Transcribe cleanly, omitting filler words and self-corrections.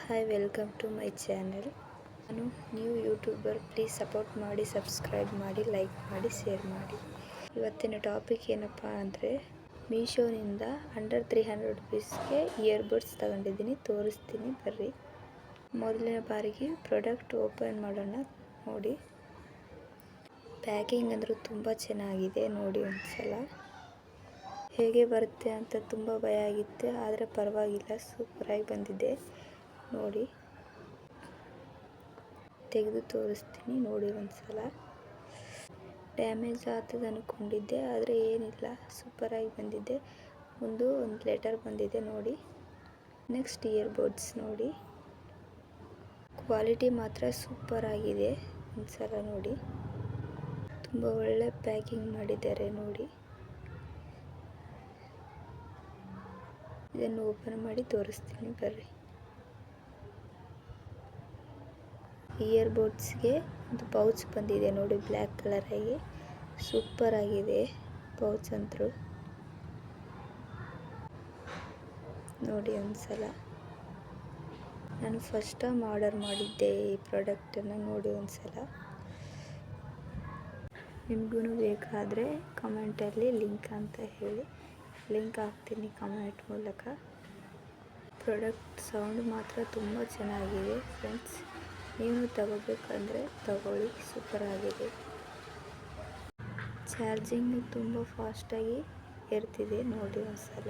Hi, welcome to my channel. ನಾನು new YouTuber. Please support ಮಾಡಿ, subscribe ಮಾಡಿ, like ಮಾಡಿ, ಶೇರ್ ಮಾಡಿ. ಇವತ್ತಿನ ಟಾಪಿಕ್ ಏನಪ್ಪ ಅಂದರೆ, ಮೀಶೋನಿಂದ ಅಂಡರ್ 300 ರುಪೀಸ್ಗೆ ಇಯರ್ಬಡ್ಸ್ ತಗೊಂಡಿದ್ದೀನಿ. ತೋರಿಸ್ತೀನಿ ಬರ್ರಿ. ಮೊದಲನೇ ಬಾರಿಗೆ ಪ್ರಾಡಕ್ಟ್ ಓಪನ್ ಮಾಡೋಣ. ನೋಡಿ, ಪ್ಯಾಕಿಂಗ್ ಅಂದರೂ ತುಂಬ ಚೆನ್ನಾಗಿದೆ. ನೋಡಿ ಒಂದ್ಸಲ ಹೇಗೆ ಬರುತ್ತೆ ಅಂತ ತುಂಬ ಭಯ ಆಗಿತ್ತು, ಆದರೆ ಪರವಾಗಿಲ್ಲ, ಸೂಪರಾಗಿ ಬಂದಿದೆ. ನೋಡಿ, ತೆಗೆದು ತೋರಿಸ್ತೀನಿ. ನೋಡಿ ಒಂದ್ಸಲ. ಡ್ಯಾಮೇಜ್ ಆಗ್ತದೆ ಅಂದ್ಕೊಂಡಿದ್ದೆ, ಆದರೆ ಏನಿಲ್ಲ, ಸೂಪರಾಗಿ ಬಂದಿದೆ. ಒಂದು ಲೆಟರ್ ಬಂದಿದೆ ನೋಡಿ. ನೆಕ್ಸ್ಟ್ ಇಯರ್ಬಡ್ಸ್ ನೋಡಿ, ಕ್ವಾಲಿಟಿ ಮಾತ್ರ ಸೂಪರ್ ಆಗಿದೆ. ಒಂದ್ಸಲ ನೋಡಿ, ತುಂಬ ಒಳ್ಳೆ ಪ್ಯಾಕಿಂಗ್ ಮಾಡಿದ್ದಾರೆ ನೋಡಿ. ಇದನ್ನು ಓಪನ್ ಮಾಡಿ ತೋರಿಸ್ತೀನಿ ಬರ್ರಿ. ಇಯರ್ಬಡ್ಸ್ಗೆ ಒಂದು ಪೌಚ್ ಬಂದಿದೆ ನೋಡಿ, ಬ್ಲ್ಯಾಕ್ ಕಲರಾಗಿ. ಸೂಪರ್ ಆಗಿದೆ ಪೌಚ್ ಅಂತೂ. ನೋಡಿ ಒಂದ್ಸಲ. ನಾನು ಫಸ್ಟ್ ಟೈಮ್ ಆರ್ಡರ್ ಮಾಡಿದ್ದೆ ಈ ಪ್ರಾಡಕ್ಟನ್ನು. ನೋಡಿ ಒಂದ್ಸಲ. ನಿಮಗೂ ಬೇಕಾದರೆ ಕಮೆಂಟಲ್ಲಿ ಲಿಂಕ್ ಅಂತ ಹೇಳಿ, ಲಿಂಕ್ ಹಾಕ್ತೀನಿ ಕಮೆಂಟ್ ಮೂಲಕ. ಪ್ರಾಡಕ್ಟ್ ಸೌಂಡ್ ಮಾತ್ರ ತುಂಬ ಚೆನ್ನಾಗಿದೆ ಫ್ರೆಂಡ್ಸ್. ನೀವು ತಗೋಬೇಕಂದ್ರೆ ತಗೊಳ್ಳಿ, ಸೂಪರ್ ಆಗಿದೆ. ಚಾರ್ಜಿಂಗ್ ತುಂಬ ಫಾಸ್ಟಾಗಿ ಇರ್ತಿದೆ ನೋಡಿ ಒಂದ್ಸಲ.